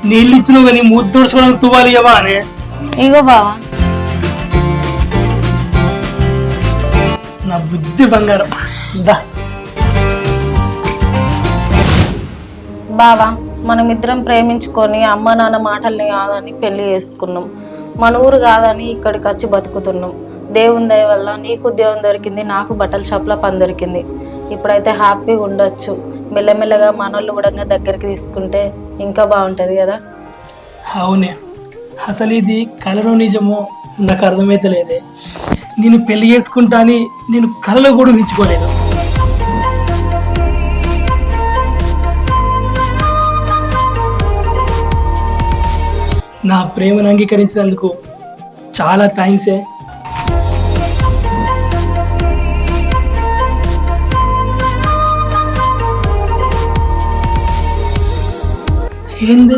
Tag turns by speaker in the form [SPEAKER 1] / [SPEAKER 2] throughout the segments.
[SPEAKER 1] నీళ్ళు ఇచ్చినావు కానీ మూతి తుడుచుకోవడానికి తువ్వాలి ఇవ్వవా అనే.
[SPEAKER 2] ఇగో బావా.
[SPEAKER 1] నా బుద్ధి బంగారం. దా
[SPEAKER 2] బావా, మనమిద్దరం ప్రేమించుకొని అమ్మ నాన్న మాటల్ని కాదని పెళ్లి చేసుకున్నాం. మన ఊరు కాదని ఇక్కడికి వచ్చి బతుకుతున్నాం. దేవుని దయ వల్ల నీకు ఉద్యోగం దొరికింది, నాకు బట్టల షాప్లో పని దొరికింది. ఇప్పుడైతే హ్యాపీగా ఉండొచ్చు. మెల్లమెల్లగా మనోళ్ళు కూడా దగ్గరికి తీసుకుంటే ఇంకా బాగుంటుంది కదా.
[SPEAKER 1] అవునే, అసలు ఇది కలలో నిజమో నాకు అర్థమైతే లేదే. నేను పెళ్లి చేసుకుంటా అని నేను కలలో కూడా ఊహించుకోలేదు. నా ప్రేమను అంగీకరించినందుకు చాలా థ్యాంక్సే. ఏంది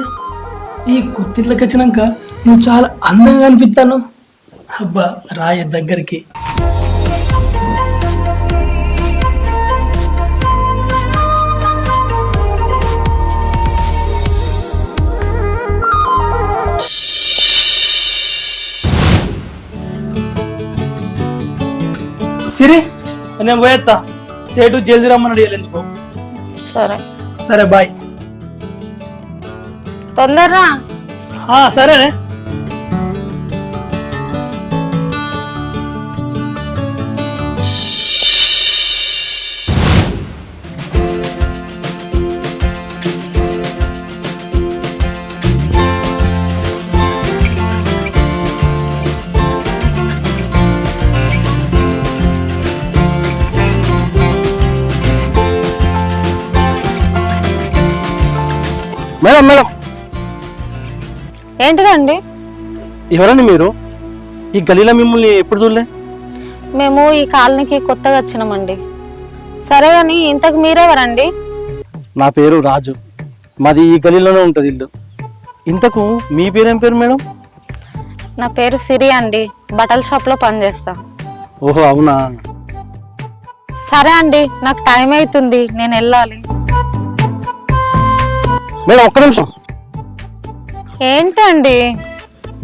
[SPEAKER 1] ఈ కొత్తిళ్ళకి వచ్చినాక నువ్వు చాలా అందంగా అనిపిస్తాను. అబ్బా రాయ దగ్గరికి. సిరి నేను పోయేస్తా. సేటు జల్దీ రమ్మన్నాడు ఎందుకు.
[SPEAKER 2] సరే
[SPEAKER 1] సరే బాయ్.
[SPEAKER 2] తొందరరా.
[SPEAKER 1] సరేనే.
[SPEAKER 3] మేడం మేడం,
[SPEAKER 2] ఏంటిదండి?
[SPEAKER 3] ఎవరండి మీరు? ఈ గలీలో మిమ్మల్ని ఎప్పుడు చూడలే.
[SPEAKER 2] మేము ఈ కాలనీకి కొత్తగా వచ్చినామండి. సరే కానీ ఇంతకు మీరెవరండి?
[SPEAKER 3] నా పేరు రాజు, మాది ఈ గలీలోనే ఉంటుంది ఇల్లు. ఇంతకు మీ పేరేం పేరు మేడం?
[SPEAKER 2] నా పేరు సిరి అండి, బట్టల షాప్లో పనిచేస్తా.
[SPEAKER 3] ఓహో అవునా.
[SPEAKER 2] సరే అండి, నాకు టైం అవుతుంది, నేను వెళ్ళాలి.
[SPEAKER 3] మేడం ఒక్క నిమిషం.
[SPEAKER 2] ఏంటండి?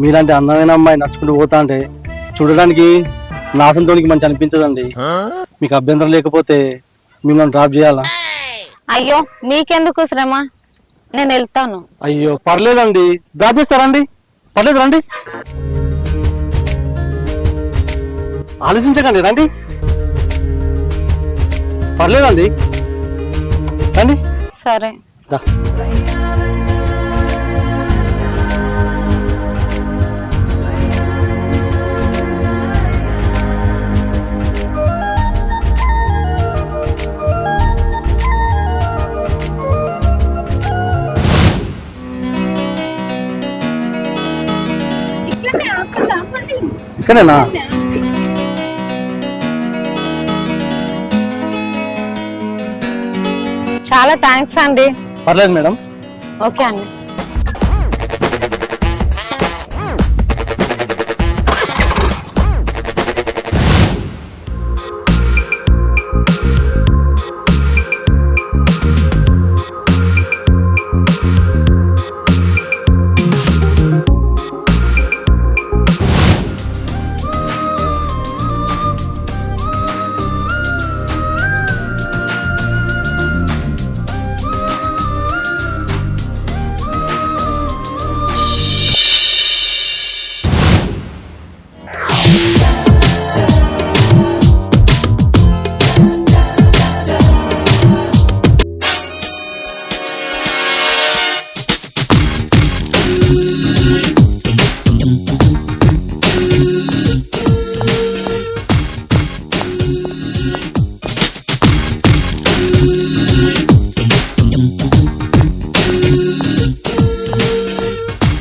[SPEAKER 3] మీలాంటి అందమైన అమ్మాయి నడుచుకుంటూ పోతా అంటే చూడడానికి నా సొంతానికి మంచి అనిపించదండి. మీకు అభ్యంతరం లేకపోతే మిమ్మల్ని డ్రాప్ చేయాలా?
[SPEAKER 2] అయ్యో మీకెందుకు శ్రమ, నేను వెళ్తాను.
[SPEAKER 3] అయ్యో పర్లేదండి, డ్రాప్ చేస్తారండి. పర్లేదు రండి, ఆలోచించకండి, రండి. పర్లేదండి, రండి.
[SPEAKER 2] సరే.
[SPEAKER 3] దా. ఇక్కడేనా?
[SPEAKER 2] చాలా థ్యాంక్స్ అండి.
[SPEAKER 3] పర్లేదు మేడం.
[SPEAKER 2] ఓకే అండి.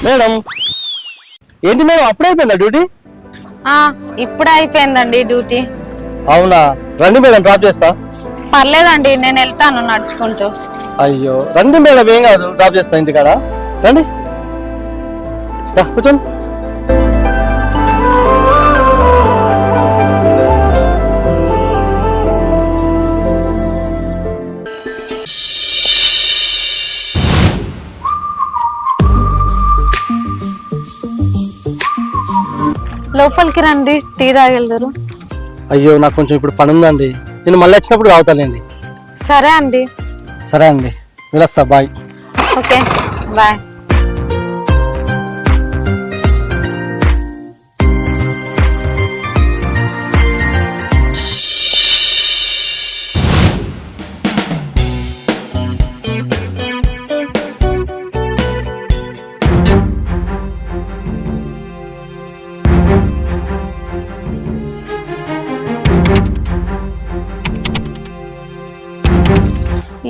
[SPEAKER 3] మేడం ఏంటి మేడం అప్పుడే అయిపోయిందా డ్యూటీ?
[SPEAKER 2] ఇప్పుడే అయిపోయిందండి డ్యూటీ.
[SPEAKER 3] అవునా, రండి మేడం డ్రాప్ చేస్తా.
[SPEAKER 2] పర్లేదండి, నేను వెళ్తాను నడుచుకుంటూ.
[SPEAKER 3] అయ్యో రండి మేడం, ఏం కాదు, డ్రాప్ చేస్తా ఇంటికాడ. రండి, కూర్చోండి.
[SPEAKER 2] లోపలికి రండి, టీ తాగెళ్దురు.
[SPEAKER 3] అయ్యో నాకు కొంచెం ఇప్పుడు పని ఉందండి, నేను మళ్ళీ వచ్చినప్పుడు తాగుతానండి.
[SPEAKER 2] సరే అండి.
[SPEAKER 3] సరే అండి, వెళ్ళొస్తా, బాయ్.
[SPEAKER 2] Okay, bye.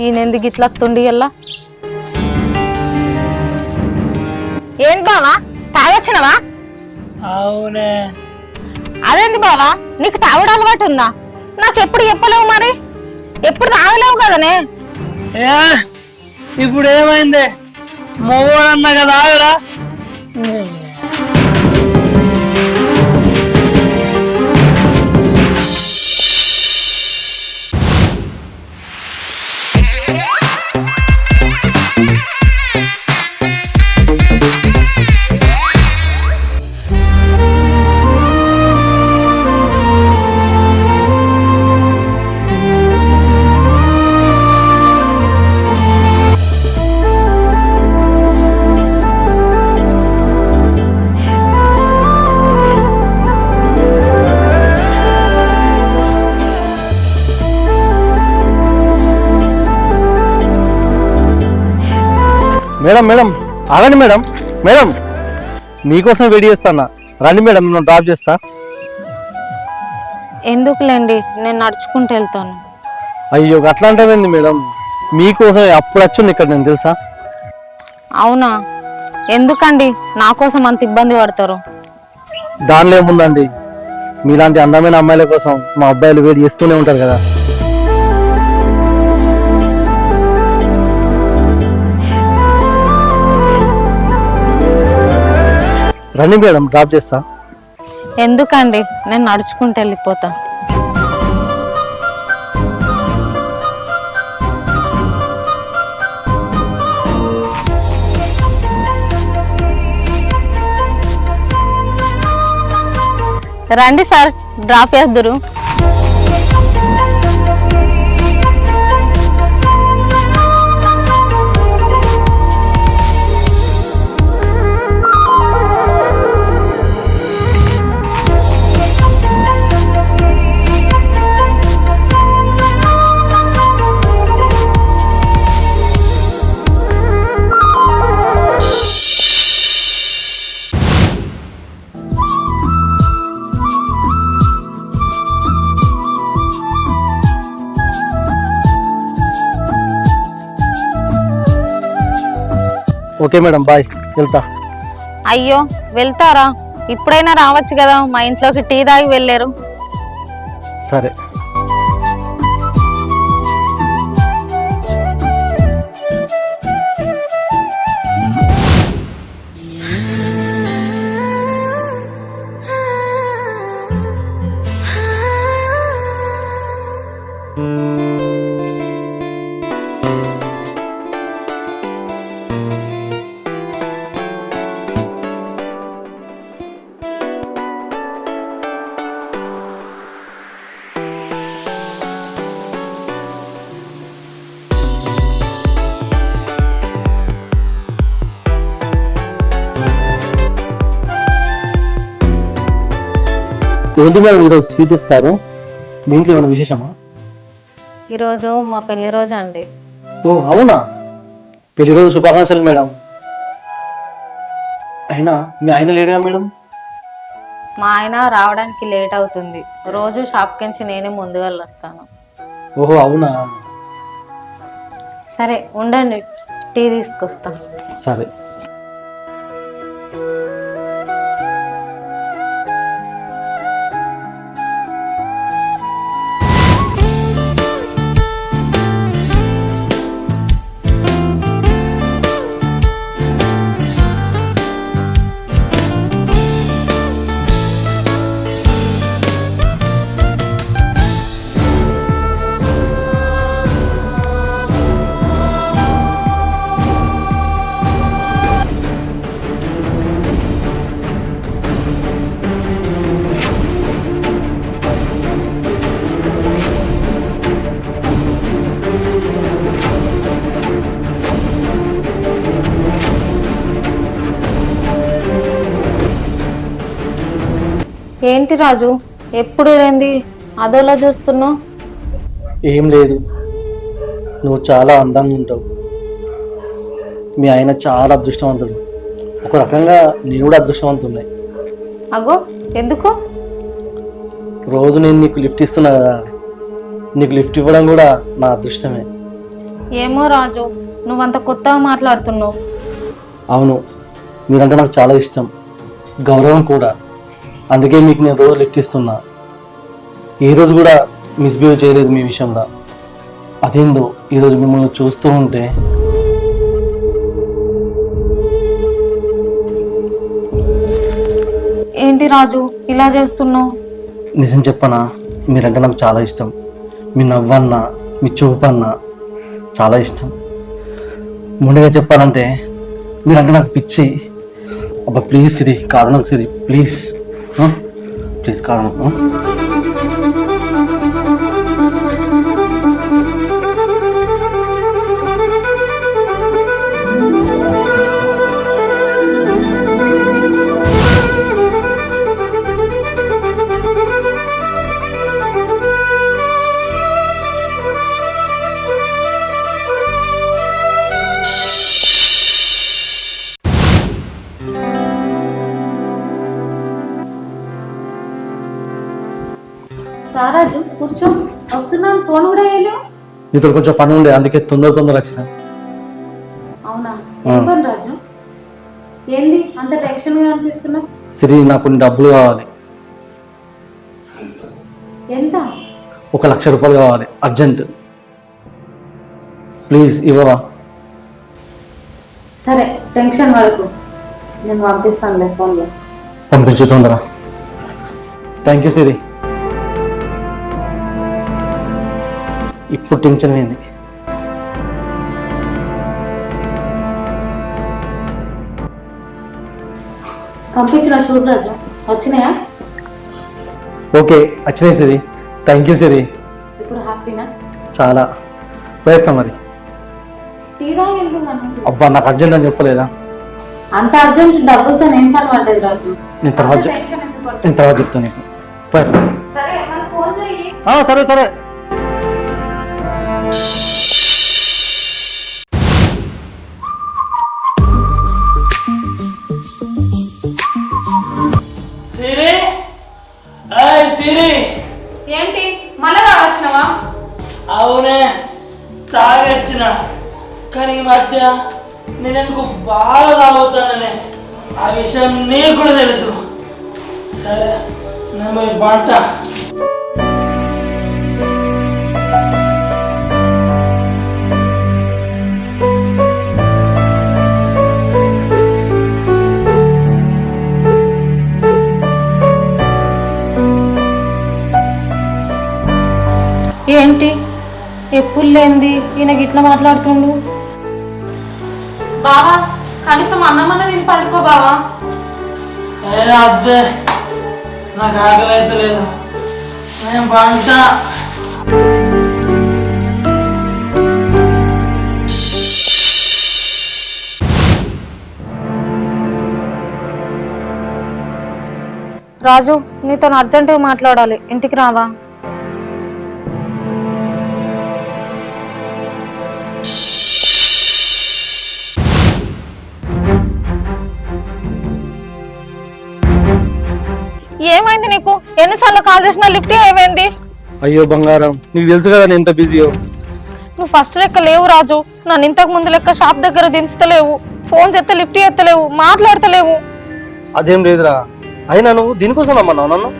[SPEAKER 2] ఈయనెందుకు ఇట్లా తుండి ఎల్లా? ఏంటి బావా, తాగొచ్చినవా?
[SPEAKER 1] అవునే.
[SPEAKER 2] అదేంటి బావా, నీకు తాగుడు అలవాటు ఉందా? నాకు ఎప్పుడు చెప్పలేవు, మరి ఎప్పుడు తాగలేవు కదనే.
[SPEAKER 1] ఏ ఇప్పుడు ఏమైంది? మొగోడన్నా కదా ఆగడా?
[SPEAKER 3] మేడం మేడం ఆగండి మేడం. మేడం మీకోసం వెయిట్ చేస్తానా, రండి మేడం, నేను డ్రాప్ చేస్తా.
[SPEAKER 2] ఎందుకులేండి, నేను నడుచుకుంటూ వెళ్తాను.
[SPEAKER 3] అయ్యో అట్లా అంటావేంది మేడం, మీకోసం అప్పుడు వచ్చింది ఇక్కడ నేను తెలుసా.
[SPEAKER 2] అవునా? ఎందుకండి నా కోసం అంత ఇబ్బంది పడతారు?
[SPEAKER 3] దానిలో ఏముందండి, మీలాంటి అందమైన అమ్మాయిల కోసం మా అబ్బాయిలు వెయిట్ చేస్తూనే ఉంటారు కదా. రండి మేడం, డ్రాప్ చేస్తా.
[SPEAKER 2] ఎందుకండి, నేను నడుచుకుంటూ వెళ్ళిపోతా. రండి సార్, డ్రాప్ చేద్దురు.
[SPEAKER 3] ఓకే మేడం, బాయ్, వెళ్తా.
[SPEAKER 2] అయ్యో వెళ్తారా? ఇప్పుడైనా రావచ్చు కదా, మా ఇంట్లోకి టీ తాగి వెళ్ళారు.
[SPEAKER 3] సరే. ఏంటి మేడం ఈరోజు స్వీట్ ఇస్తారు, మీ ఇంట్లో ఏమైనా విశేషమా?
[SPEAKER 2] ఈరోజు మా పెళ్లి రోజు అండి.
[SPEAKER 3] ఓ అవునా, పెళ్లి రోజు శుభాకాంక్షలు మేడం. అయినా మీ ఆయన లేడుగా మేడం?
[SPEAKER 2] మా ఆయన రావడానికి లేట్ అవుతుంది, రోజు షాప్కి నుంచి నేనే ముందుగా వస్తాను.
[SPEAKER 3] ఓహో అవునా,
[SPEAKER 2] సరే ఉండండి, టీ తీసుకొస్తాం.
[SPEAKER 3] సరే.
[SPEAKER 2] ఏంటి రాజు, ఎప్పుడు ఏంది అదోలా చూస్తున్నావు?
[SPEAKER 3] ఏం లేదు, నువ్వు చాలా అందంగా ఉంటావు. మీ ఆయన చాలా అదృష్టవంతుడు. ఒక రకంగా నేను కూడా అదృష్టవంతున్నాయి.
[SPEAKER 2] అగో ఎందుకు?
[SPEAKER 3] రోజు నేను నీకు లిఫ్ట్ ఇస్తున్నా కదా, నీకు లిఫ్ట్ ఇవ్వడం కూడా నా అదృష్టమే.
[SPEAKER 2] ఏమో రాజు, నువ్వంత కొత్తగా మాట్లాడుతున్నావు.
[SPEAKER 3] అవును, మీరంటే నాకు చాలా ఇష్టం, గౌరవం కూడా. అందుకే మీకు నేను రోజు లిఫ్ట్ ఇస్తున్నా. ఏ రోజు కూడా మిస్బిహేవ్ చేయలేదు మీ విషయంలో. అదేందో ఈరోజు మిమ్మల్ని చూస్తూ ఉంటే
[SPEAKER 2] ఏంటి రాజు ఇలా చేస్తున్నావు?
[SPEAKER 3] నిజం చెప్పనా, మీరంటే నాకు చాలా ఇష్టం. మీ నవ్వన్నా మీ చూపన్నా చాలా ఇష్టం. ముందుగా చెప్పాలంటే మీరంటే నాకు పిచ్చి. అబ్బా ప్లీజ్ సిరి, కాదనకు సిరి, ప్లీజ్ ప్లీజ్ కాదనకు.
[SPEAKER 2] రాజు కూర్చో, వస్తున్నాను. ఫోన్ కూడా వేయలేవు.
[SPEAKER 3] నీతో కొంచెం పని ఉండే, అందుకే తొందర వచ్చిన.
[SPEAKER 2] అవునా, ఏం పని రాజు? ఏంది అంత టెన్షన్ గా అనిపిస్తున్నావు?
[SPEAKER 3] సిరి, నాకు కొన్ని డబ్బులు కావాలి.
[SPEAKER 2] ఎంత?
[SPEAKER 3] 1,00,000 రూపాయలు కావాలి, అర్జెంట్. ప్లీజ్ ఇవ్వవా?
[SPEAKER 2] సరే, టెన్షన్ పడకు, నేను పంపిస్తానులే ఫోన్లో.
[SPEAKER 3] పంపించు తొందర. థ్యాంక్ యూ సిరి. ఇప్పుడు టెన్షన్ ఏంది?
[SPEAKER 2] పంపించిన చూడు రాజు, వచ్చినాయా?
[SPEAKER 3] ఓకే, వచ్చినాయి సిరి. థ్యాంక్ యూ సిరి.
[SPEAKER 2] ఇప్పుడు హ్యాపీనా?
[SPEAKER 3] చాలా. వేస్తాం మరి.
[SPEAKER 2] టీ తాగెళ్తున్నాను.
[SPEAKER 3] అబ్బా, నాకు అర్జెంట్ అని చెప్పలేదా?
[SPEAKER 2] అంత అర్జెంట్ డబ్బులతో ఏం పని పడ్డది రాజు?
[SPEAKER 3] నేను తర్వాత చెప్తాను నీకు.
[SPEAKER 2] సరే, నాకు ఫోన్ చేయి.
[SPEAKER 3] సరే సరే.
[SPEAKER 2] ఏంటి మళ్ళా తాగొచ్చినావా?
[SPEAKER 1] అవునే, తాగొచ్చిన. కానీ ఈ మధ్య నేను ఎందుకు బాగా తాగుతాననే ఆ విషయం నీకు కూడా తెలుసు. సరే, నేను పోయి బంట.
[SPEAKER 2] ఏంటి ఎప్పుడు లేంది ఈయనకి ఇట్లా మాట్లాడుతుండు? బావా, కనీసం అన్నమన్న తిని పడుకో బావా.
[SPEAKER 1] అద్దే, నాకు ఆకలి అయితే లేదు, నేను బంట.
[SPEAKER 2] రాజు, నీతో అర్జెంటుగా మాట్లాడాలి, ఇంటికి రావా? ఏమైంది నీకు? ఎన్నిసార్లు కాల్ చేసినా లిఫ్ట్ ఏమైంది?
[SPEAKER 3] అయ్యో బంగారం, నీకు తెలుసు కదా నేను ఎంత బిజీయో.
[SPEAKER 2] నువ్వు ఫస్ట్ లెక్క లేవు రాజు, నన్ను ఇంతకు ముందు లెక్క షాప్ దగ్గర దించుతలేవు, ఫోన్ చేస్తే లిఫ్ట్ ఎత్తలేవు, మాట్లాడతలేవు.
[SPEAKER 3] అదేం లేదురా, అయినా నువ్వు దీనికోసం రమ్మన్నావు నన్ను?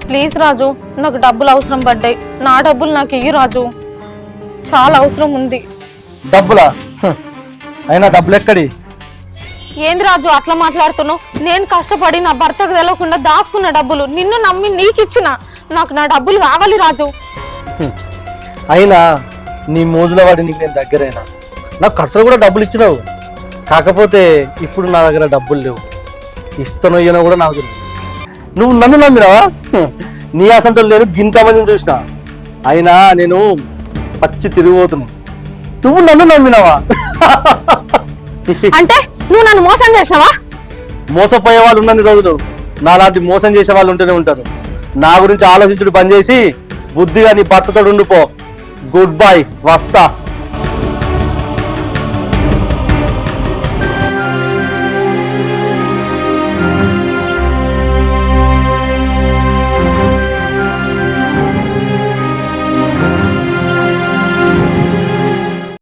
[SPEAKER 2] ప్లీజ్ రాజు, నాకు డబ్బులు అవసరం పడ్డాయి, నా డబ్బులు నాకు ఇయ్యి రాజు, చాలా అవసరం ఉంది.
[SPEAKER 3] డబ్బులా? అయినా డబ్బులు ఎక్కడి?
[SPEAKER 2] ఏంది రాజు అట్లా మాట్లాడుతున్నావు? నేను కష్టపడి నా భర్తకు తెలవకుండా దాచుకున్న డబ్బులు నిన్ను నమ్మి నీకు ఇచ్చిన, నాకు నా డబ్బులు కావాలి రాజు.
[SPEAKER 3] అయినా నీ మోజుల వాడి నీకు నేను దగ్గరైనా, నాకు ఖర్చులు కూడా డబ్బులు ఇచ్చినావు. కాకపోతే ఇప్పుడు నా దగ్గర డబ్బులు లేవు, ఇస్తానో ఇయ్యనో కూడా నాకు తెలియదు. నువ్వు నన్ను నమ్మినావా? నీ అసంటలు నేను గింతమందిని చూసిన, అయినా నేను పచ్చి తిరిగిపోతున్నాను. నువ్వు నన్ను నమ్మినావా?
[SPEAKER 2] అంటే నువ్వు నన్ను మోసం చేసినావా?
[SPEAKER 3] మోసపోయే వాళ్ళు ఉన్నన్ని రోజులు నాలాంటి మోసం చేసే వాళ్ళు ఉంటూనే ఉంటారు. నా గురించి ఆలోచించుడు బంద్ చేసి బుద్ధిగా నీ భర్తతో ఉండిపో. గుడ్ బై, వస్తా.